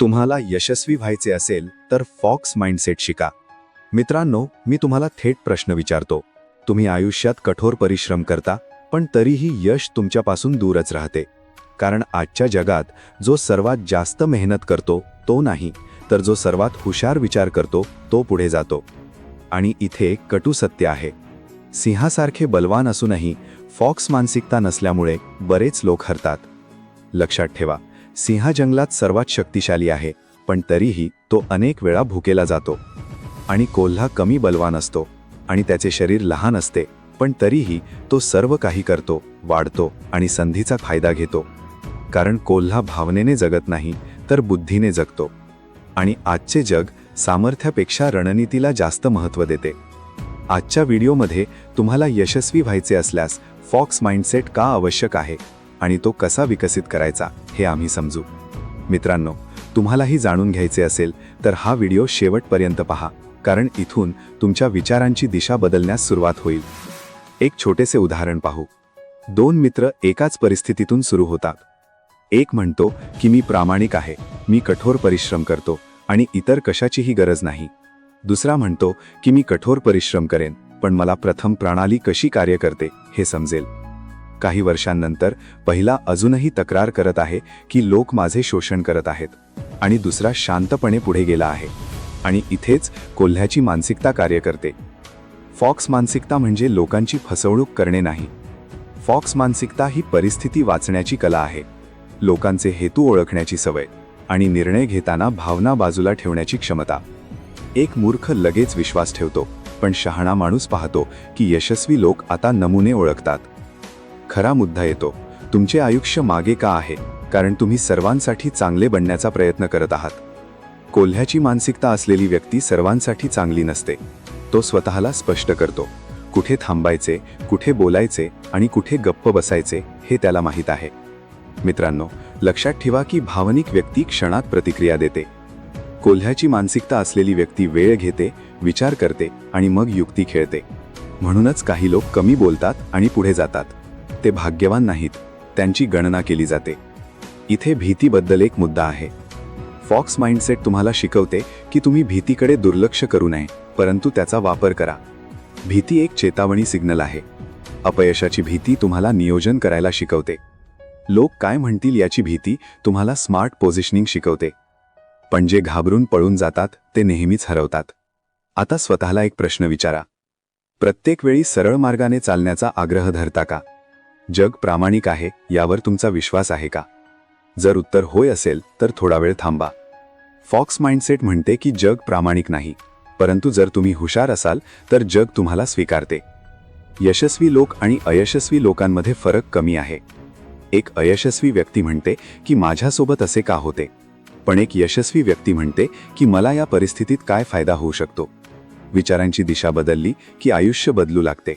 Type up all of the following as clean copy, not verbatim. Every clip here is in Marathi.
तुम्हाला यशस्वी व्हायचे असेल तर फॉक्स माइंडसेट शिका. मित्रांनो, मी तुम्हाला थेट प्रश्न विचारतो. तुम्ही आयुष्यात कठोर परिश्रम करता, पण तरीही यश तुमच्यापासून दूरच राहते. कारण आजच्या जगात जो सर्वात जास्त मेहनत करतो तो नाही, तर जो सर्वात हुशार विचार करतो तो पुढे जातो. आणि इथे कटू सत्य आहे. सिंहासारखे बलवान असूनही फॉक्स मानसिकता नसल्यामुळे बरेच लोक हरतात. लक्षात ठेवा, सिंह जंगलात सर्वात शक्तिशाली आहे, पण तरीही तो अनेक वेळा भुकेला जातो. आणि कोल्हा कमी बलवान असतो आणि त्याचे शरीर लहान असते, पण तरीही तो सर्व काही करतो, वाढतो आणि संधीचा फायदा घेतो. कारण कोल्हा भावनेने जगत नाही, तर बुद्धीने जगतो. आणि आजचे जग सामर्थ्यापेक्षा रणनीतीला जास्त महत्त्व देते. आजच्या व्हिडिओमध्ये तुम्हाला यशस्वी व्हायचे असल्यास फॉक्स माइंडसेट का आवश्यक आहे आणि तो कसा विकसित करायचा हे आम्ही समजू. मित्रांनो, तुम्हालाही जाणून घ्यायचे असेल तर हा व्हिडिओ शेवटपर्यंत पहा, कारण इथून तुमच्या विचारांची दिशा बदलण्यास सुरुवात होईल. एक छोटेसे उदाहरण पाहू. दोन मित्र एकाच परिस्थितीतून सुरू होतात. एक म्हणतो की मी प्रामाणिक आहे, मी कठोर परिश्रम करतो आणि इतर कशाचीही गरज नाही. दुसरा म्हणतो की मी कठोर परिश्रम करेन, पण मला प्रथम प्रणाली कशी कार्य करते हे समजेल. काही वर्षांनंतर पहिला अजूनही तक्रार करत आहे की लोक माझे शोषण करत आहेत, आणि दुसरा शांतपणे पुढे गेला आहे. आणि इथेच कोल्ह्याची मानसिकता कार्य करते. फॉक्स मानसिकता म्हणजे लोकांची फसवणूक करणे नाही. फॉक्स मानसिकता ही परिस्थिती वाचण्याची कला आहे. लोकांचे हेतू ओळखण्याची सवय आणि निर्णय घेताना भावना बाजूला ठेवण्याची क्षमता. एक मूर्ख लगेच विश्वास ठेवतो, पण शहाणा माणूस पाहतो की यशस्वी लोक आता नमुने ओळखतात. खरा मुद्दा येतो, तुमचे आयुष्य मागे का आहे? कारण तुम्ही सर्वांसाठी चांगले बनण्याचा प्रयत्न करत आहात. कोल्ह्याची मानसिकता असलेली व्यक्ती सर्वांसाठी चांगली नसते. तो स्वतःला स्पष्ट करतो. कुठे थांबायचे, कुठे बोलायचे आणि कुठे गप्प बसायचे हे त्याला माहीत आहे. मित्रांनो, लक्षात ठेवा की भावनिक व्यक्ती क्षणात प्रतिक्रिया देते. कोल्ह्याची मानसिकता असलेली व्यक्ती वेळ घेते, विचार करते आणि मग युक्ती खेळते. म्हणूनच काही लोक कमी बोलतात आणि पुढे जातात. ते भाग्यवान नाहीत, त्यांची गणना केली जाते. इथे भीतीबद्दल एक मुद्दा आहे. फॉक्स माइंडसेट तुम्हाला शिकवते की तुम्ही भीतीकडे दुर्लक्ष करू नये, परंतु त्याचा वापर करा. भीती एक चेतावणी सिग्नल आहे. अपयशाची भीती तुम्हाला नियोजन करायला शिकवते. लोक काय म्हणतील याची भीती तुम्हाला स्मार्ट पोझिशनिंग शिकवते. पण जे घाबरून पळून जातात ते नेहमीच हरवतात. आता स्वतःला एक प्रश्न विचारा. प्रत्येक वेळी सरळ मार्गाने चालण्याचा आग्रह धरता का? जग प्रामाणिक आहे यावर तुमचा विश्वास आहे का? जर उत्तर होय असेल तर थोडा वेळ थांबा. फॉक्स माइंडसेट म्हणते की जग प्रामाणिक नाही, परंतु जर तुम्ही हुशार असाल तर जग तुम्हाला स्वीकारते. यशस्वी लोक आणि अयशस्वी लोकांमध्ये फरक कमी आहे. एक अयशस्वी व्यक्ती म्हणते की माझ्यासोबत असे का होते, पण एक यशस्वी व्यक्ती म्हणते की मला या परिस्थितीत काय फायदा होऊ शकतो. विचारांची दिशा बदलली की आयुष्य बदलू लागते.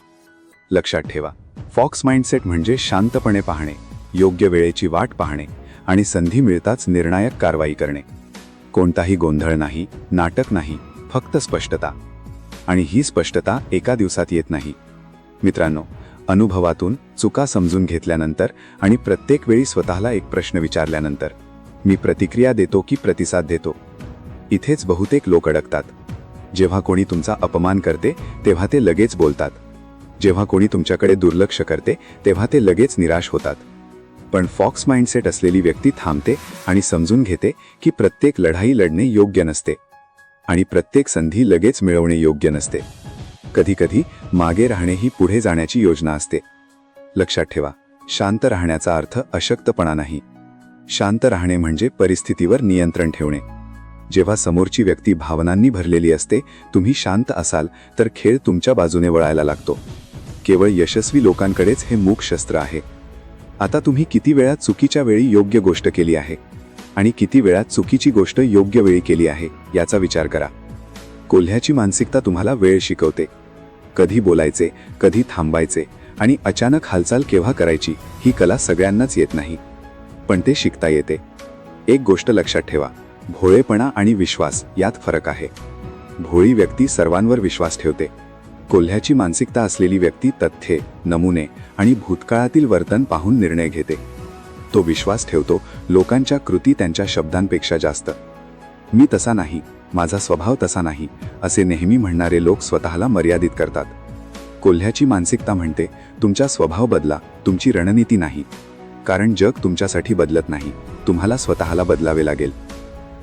लक्षात ठेवा, फॉक्स माइंडसेट म्हणजे शांतपणे पाहणे, योग्य वेळेची वाट पाहणे आणि संधी मिळताच निर्णायक कारवाई करणे. कोणताही गोंधळ नाही, नाटक नाही, फक्त स्पष्टता. आणि ही स्पष्टता एका दिवसात येत नाही. मित्रांनो, अनुभवातून चुका समजून घेतल्यानंतर आणि प्रत्येक वेळी स्वतःला एक प्रश्न विचारल्यानंतर, मी प्रतिक्रिया देतो की प्रतिसाद देतो, इथेच बहुतेक लोक अडकतात. जेव्हा कोणी तुमचा अपमान करते तेव्हा ते लगेच बोलतात. जेव्हा कोणी तुमच्याकडे दुर्लक्ष करते तेव्हा ते लगेच निराश होतात. पण फॉक्स माइंडसेट असलेली व्यक्ती थांबते आणि समजून घेते की प्रत्येक लढाई लढणे योग्य नसते आणि प्रत्येक संधी लगेच मिळवणे योग्य नसते. कधीकधी मागे राहणे ही पुढे जाण्याची योजना असते. लक्षात ठेवा, शांत राहण्याचा अर्थ अशक्तपणा नाही. शांत राहणे म्हणजे परिस्थितीवर नियंत्रण ठेवणे. जेव्हा समोरची व्यक्ती भावनांनी भरलेली असते, तुम्ही शांत असाल तर खेळ तुमच्या बाजूने वळायला लागतो. केवळ यशस्वी लोकांकडेच हे मूक शस्त्र आहे. आता तुम्ही किती वेळा चुकीच्या वेळी योग्य गोष्ट केली आहे आणि किती वेळा चुकीची गोष्ट योग्य वेळी केली आहे याचा विचार करा. कोल्ह्याची मानसिकता तुम्हाला वेळ शिकवते. कधी बोलायचे, कधी थांबायचे आणि अचानक हालचाल केव्हा करायची ही कला सगळ्यांनाच येत नाही, पण ते शिकता येते. एक गोष्ट लक्षात ठेवा, भोळेपणा आणि विश्वास यात फरक आहे. भोळी व्यक्ती सर्वांवर विश्वास ठेवते. कोल्ह्याची मानसिकता असलेली व्यक्ती तथ्ये, नमुने आणि भूतकाळातील वर्तन पाहून निर्णय घेते. तो विश्वास ठेवतो लोकांच्या कृती त्यांच्या शब्दांपेक्षा जास्त. मी तसा नाही, माझा स्वभाव तसा नाही असे नेहमी म्हणणारे लोक स्वतःला मर्यादित करतात. कोल्ह्याची मानसिकता म्हणते, तुमचा स्वभाव बदला, तुमची रणनीती नाही. कारण जग तुमच्यासाठी बदलत नाही, तुम्हाला स्वतःला बदलावे लागेल.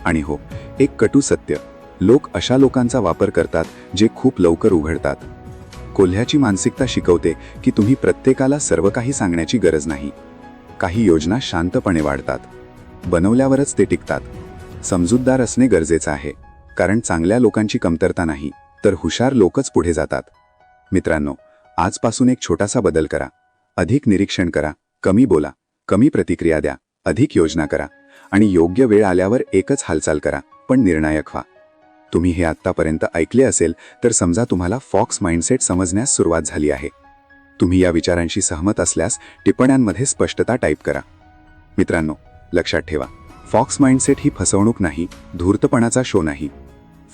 आणि हो, एक कटू सत्य, लोक अशा लोकांचा वापर करतात जे खूप लवकर उघडतात. कोल्ह्याची मानसिकता शिकवते की तुम्ही प्रत्येकाला सर्व काही सांगण्याची गरज नाही. काही योजना शांतपणे वाढतात, बनवल्यावरच ते टिकतात. समजूतदार असणे गरजेचं आहे, कारण चांगल्या लोकांची कमतरता नाही, तर हुशार लोकच पुढे जातात. मित्रांनो, आजपासून एक छोटासा बदल करा. अधिक निरीक्षण करा, कमी बोला, कमी प्रतिक्रिया द्या, अधिक योजना करा आणि योग्य वेळ आल्यावर एकच हालचाल करा, पण निर्णायक व्हा. तुम्ही हे आत्तापर्यंत ऐकले असेल तर समजा तुम्हाला फॉक्स माइंडसेट समजण्यास सुरुवात झाली आहे. तुम्ही या विचारांशी सहमत असल्यास टिप्पण्यांमध्ये स्पष्टता टाईप करा. मित्रांनो, लक्षात ठेवा, फॉक्स माइंडसेट ही फसवणूक नाही, धूर्तपणाचा शो नाही.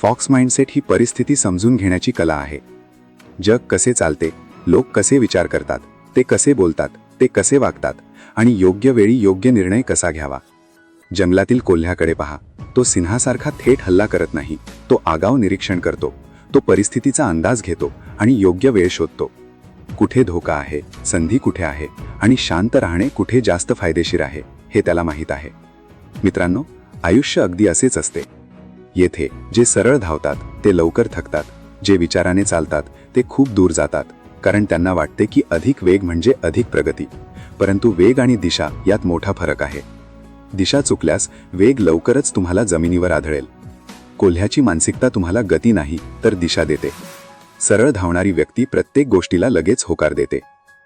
फॉक्स माइंडसेट ही परिस्थिती समजून घेण्याची कला आहे. जग कसे चालते, लोक कसे विचार करतात, ते कसे बोलतात, ते कसे वागतात आणि योग्य वेळी योग्य निर्णय कसा घ्यावा. जंगलातील कोल्ह्याकडे पहा, तो सिंहासारखा थेट हल्ला करत नाही, तो आगाऊ निरीक्षण करतो. तो परिस्थितीचा अंदाज घेतो आणि योग्य वेळ शोधतो. कुठे धोका आहे, संधी कुठे आहे आणि शांत राहणे कुठे जास्त फायदेशीर आहे हे त्याला माहीत आहे. मित्रांनो, आयुष्य अगदी असेच असते. येथे जे सरळ धावतात ते लवकर थकतात, जे विचाराने चालतात ते खूप दूर जातात, कारण त्यांना वाटते की अधिक वेग म्हणजे अधिक प्रगती. परंतु वेग आणि दिशा यात मोठा फरक आहे. दिशा चुकल्यास वेग लवकरच तुम्हाला जमिनीवर आढळेल. कोल्ह्याची मानसिकता तुम्हाला गती नाही तर दिशा देते. सरळ धावणारी व्यक्ती प्रत्येक गोष्टीला लगेच होकार देते.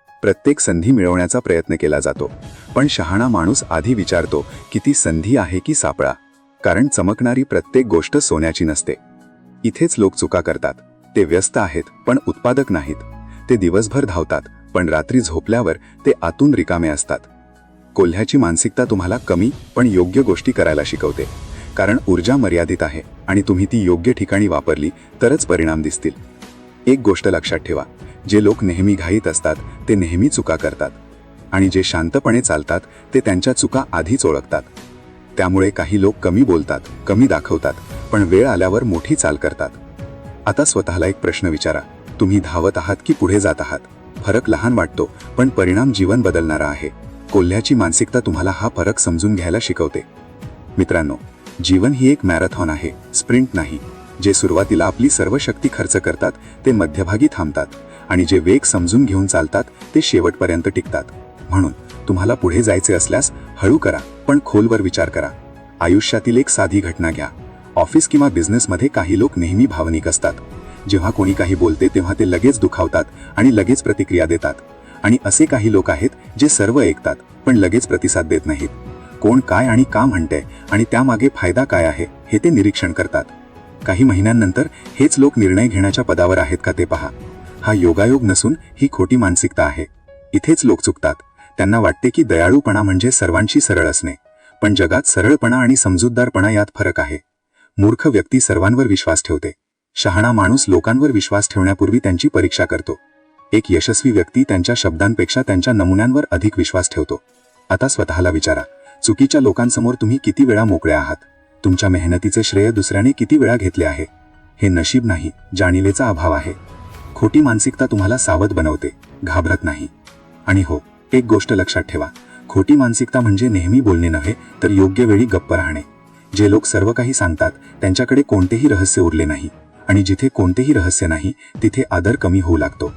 प्रत्येक संधी मिळवण्याचा प्रयत्न केला जातो, पण शहाणा माणूस आधी विचारतो की ती संधी आहे की सापळा. कारण चमकणारी प्रत्येक गोष्ट सोन्याची नसते. इथेच लोक चुका करतात. ते व्यस्त आहेत पण उत्पादक नाहीत. ते दिवसभर धावतात पण रात्री झोपल्यावर ते आतून रिकामे असतात. कोल्ह्याची मानसिकता तुम्हाला कमी पण योग्य गोष्टी करायला शिकवते, कारण ऊर्जा मर्यादित आहे आणि तुम्ही ती योग्य ठिकाणी वापरली तरच परिणाम दिसतील. एक गोष्ट लक्षात ठेवा, जे लोक नेहमी घाईत असतात ते नेहमी चुका करतात आणि जे शांतपणे चालतात ते त्यांच्या चुका आधीच ओळखतात. त्यामुळे काही लोक कमी बोलतात, कमी दाखवतात, पण वेळ आल्यावर मोठी चाल करतात. आता स्वतःला एक प्रश्न विचारा, तुम्ही धावत आहात की पुढे जात आहात? फरक लहान वाटतो पण परिणाम जीवन बदलणारा आहे. कोल्ह्याची मानसिकता तुम्हाला हा फरक समजून घ्यायला शिकवते. मित्रांनो, जीवन ही एक मॅरेथॉन आहे, स्प्रिंट नाही. जे सुरुवातीला आपली सर्व शक्ती खर्च करतात ते मध्यभागी थांबतात आणि जे वेग समजून घेऊन चालतात ते शेवटपर्यंत टिकतात. म्हणून तुम्हाला पुढे जायचे असल्यास हळू करा पण खोलवर विचार करा. आयुष्यातील एक साधी घटना घ्या. ऑफिस किंवा बिझनेसमध्ये काही लोक नेहमी भावनिक असतात. जेव्हा कोणी काही बोलते तेव्हा ते लगेच दुखावतात आणि लगेच प्रतिक्रिया देतात. आणि असे काही लोक आहेत जे सर्व ऐकतात पण लगेच प्रतिसाद देत नाहीत. कोण काय आणि का म्हणते आणि त्यामागे फायदा काय आहे हे ते निरीक्षण करतात. काही महिन्यांनंतर हेच लोक निर्णय घेण्याच्या पदावर आहेत का ते पहा. हा योगायोग नसून ही खोटी मानसिकता आहे. इथेच लोक चुकतात. त्यांना वाटते की दयाळूपणा म्हणजे सर्वांशी सरळ असणे, पण जगात सरळपणा आणि समजूतदारपणा यात फरक आहे. मूर्ख व्यक्ती सर्वांवर विश्वास ठेवते. शहाणा माणूस लोकांवर विश्वास ठेवण्यापूर्वी त्यांची परीक्षा करतो. एक यशस्वी व्यक्ती त्यांच्या शब्दांपेक्षा त्यांच्या नमुन्यांवर अधिक विश्वास ठेवतो. आता स्वतःला विचारा, चुकीच्या लोकांसमोर तुम्ही किती वेळा मोकळे आहात? तुमच्या मेहनतीचे श्रेय दुसऱ्याने किती वेळा घेतले आहे? हे नशीब नाही, जाणीवेचा अभाव आहे. खोटी मानसिकता तुम्हाला सावध बनवते, घाबरत नाही. आणि हो, एक गोष्ट लक्षात ठेवा, खोटी मानसिकता म्हणजे नेहमी बोलणे नव्हे तर योग्य वेळी गप्प राहणे. जे लोक सर्व काही सांगतात त्यांच्याकडे कोणतेही रहस्य उरले नाही, आणि जिथे कोणतेही रहस्य नाही तिथे आदर कमी होऊ लागतो.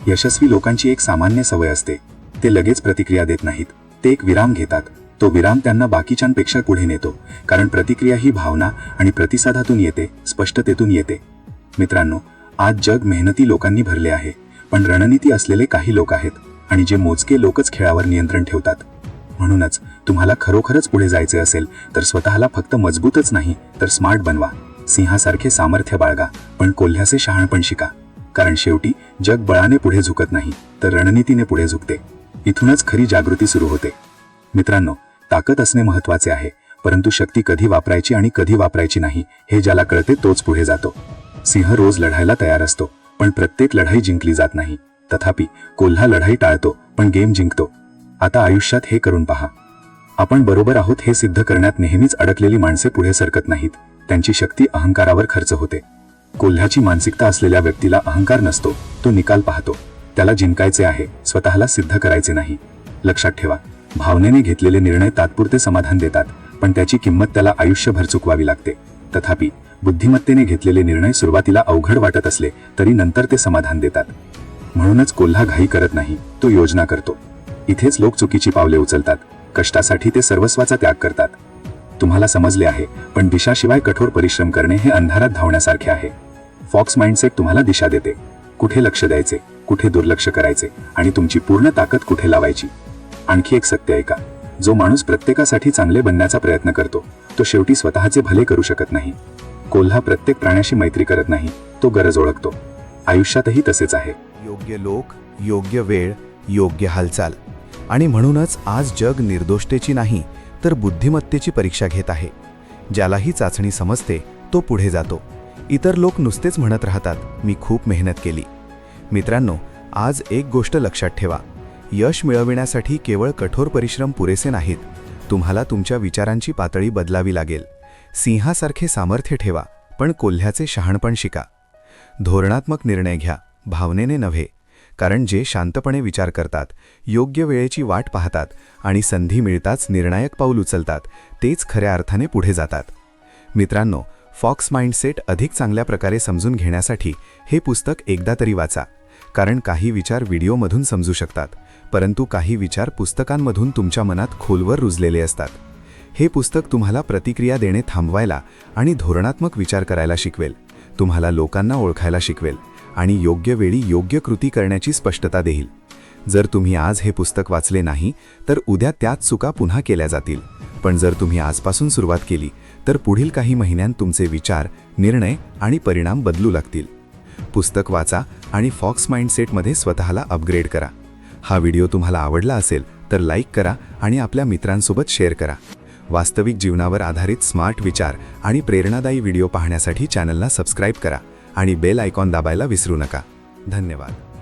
यशस्वी लोकांची एक सामान्य सवय असते, ते लगेच प्रतिक्रिया देत नाहीत. ते एक विराम घेतात. तो विराम त्यांना बाकीच्यांपेक्षा पुढे नेतो, कारण प्रतिक्रिया ही भावना आणि प्रतिसादातून येते, स्पष्टतेतून येते. मित्रांनो, आज जग मेहनती लोकांनी भरले आहे, पण रणनीती असलेले काही लोक आहेत आणि जे मोजके लोकच खेळावर नियंत्रण ठेवतात. म्हणूनच तुम्हाला खरोखरच पुढे जायचे असेल तर स्वतःला फक्त मजबूतच नाही तर स्मार्ट बनवा. सिंहासारखे सामर्थ्य बाळगा, पण कोल्ह्याचे शहाणपण शिका. कारण शेवटी जग बळाने पुढे झुकत नाही तर रणनीतीने पुढे झुकते. इथूनच खरी जागृती सुरू होते. मित्रांनो, ताकद असणे महत्त्वाचे आहे, परंतु शक्ती कधी वापरायची आणि कधी वापरायची नाही हे ज्याला कळते तोच पुढे जातो. सिंह रोज लढायला तयार असतो, पण प्रत्येक लढाई जिंकली जात नाही. तथापि कोल्हा लढाई टाळतो पण गेम जिंकतो. आता आयुष्यात हे करून पहा. आपण बरोबर आहोत हे सिद्ध करण्यात नेहमीच अडकलेली माणसे पुढे सरकत नाहीत, त्यांची शक्ती अहंकारावर खर्च होते. कोल्ह्याची मानसिकता असलेल्या व्यक्तीला अहंकार नसतो, तो निकाल पाहतो. त्याला जिंकायचे आहे, स्वतःला सिद्ध करायचे नाही. लक्षात ठेवा, भावनेने घेतलेले निर्णय तात्पुरते समाधान देतात, पण त्याची किंमत त्याला आयुष्यभर चुकवावी लागते. तथापि बुद्धिमत्तेने घेतलेले निर्णय सुरुवातीला अवघड वाटत असले तरी नंतर ते समाधान देतात. म्हणूनच कोल्हा घाई करत नाही, तो योजना करतो. इथेच लोक चुकीची पावले उचलतात. कष्टासाठी ते सर्वस्वाचा त्याग करतात. तुम्हाला समजले आहे, पण दिशाशिवाय कठोर परिश्रम करणे हे अंधारात धावण्यासारखे आहे. फॉक्स माइंडसेट तुम्हाला दिशा देते. कुठे लक्ष द्यायचे, कुठे दुर्लक्ष करायचे आणि तुमची पूर्ण ताकद कुठे लावायची. आणखी एक सत्य ऐका, जो माणूस प्रत्येकासाठी चांगले बनण्याचा प्रयत्न करतो, तो शेवटी स्वतःचे भले करू शकत नाही. कोल्हा प्रत्येक प्राण्याशी मैत्री करत नाही, तो गरज ओळखतो. आयुष्यातही तसेच आहे. योग्य लोक, योग्य वेळ, योग्य हालचाल. आणि म्हणूनच आज जग निर्दोषतेची नाही तर बुद्धिमत्तेची परीक्षा घेत आहे. ज्याला ही चाचणी समजते तो पुढे जातो. इतर लोक नुसतेच म्हणत राहतात, मी खूप मेहनत केली. मित्रांनो, आज एक गोष्ट लक्षात ठेवा, यश मिळविण्यासाठी केवळ कठोर परिश्रम पुरेसे नाहीत. तुम्हाला तुमच्या विचारांची पातळी बदलावी लागेल. सिंहासारखे सामर्थ्य ठेवा, पण कोल्ह्याचे शहाणपण शिका. धोरणात्मक निर्णय घ्या, भावनेने नव्हे. कारण जे शांतपणे विचार करतात, योग्य वेळेची वाट पाहतात आणि संधी मिळताच निर्णायक पाऊल उचलतात, तेच खऱ्या अर्थाने पुढे जातात. मित्रांनो, फॉक्स माइंडसेट अधिक चांगल्या प्रकारे समजून घेण्यासाठी हे पुस्तक एकदा तरी वाचा. कारण काही विचार व्हिडिओमधून समजू शकतात, परंतु काही विचार पुस्तकांमधून तुमच्या मनात खोलवर रुजलेले असतात. हे पुस्तक तुम्हाला प्रतिक्रिया देणे थांबवायला आणि धोरणात्मक विचार करायला शिकवेल. तुम्हाला लोकांना ओळखायला शिकवेल आणि योग्य वेळी योग्य कृती करण्याची स्पष्टता देईल. जर तुम्ही आज हे पुस्तक वाचले नाही तर उद्या त्याच चुका पुन्हा केल्या जातील. पण जर तुम्ही आजपासून सुरुवात केली तर पुढील काही महिन्यांत तुमचे विचार, निर्णय आणि परिणाम बदलू लागतील. पुस्तक वाचा आणि फॉक्स माइंडसेटमध्ये स्वतःला अपग्रेड करा. हा व्हिडिओ तुम्हाला आवडला असेल तर लाईक करा आणि आपल्या मित्रांसोबत शेअर करा. वास्तविक जीवनावर आधारित स्मार्ट विचार आणि प्रेरणादायी व्हिडिओ पाहण्यासाठी चॅनलला सबस्क्राईब करा आणि बेल आयकॉन दाबायला विसरू नका. धन्यवाद.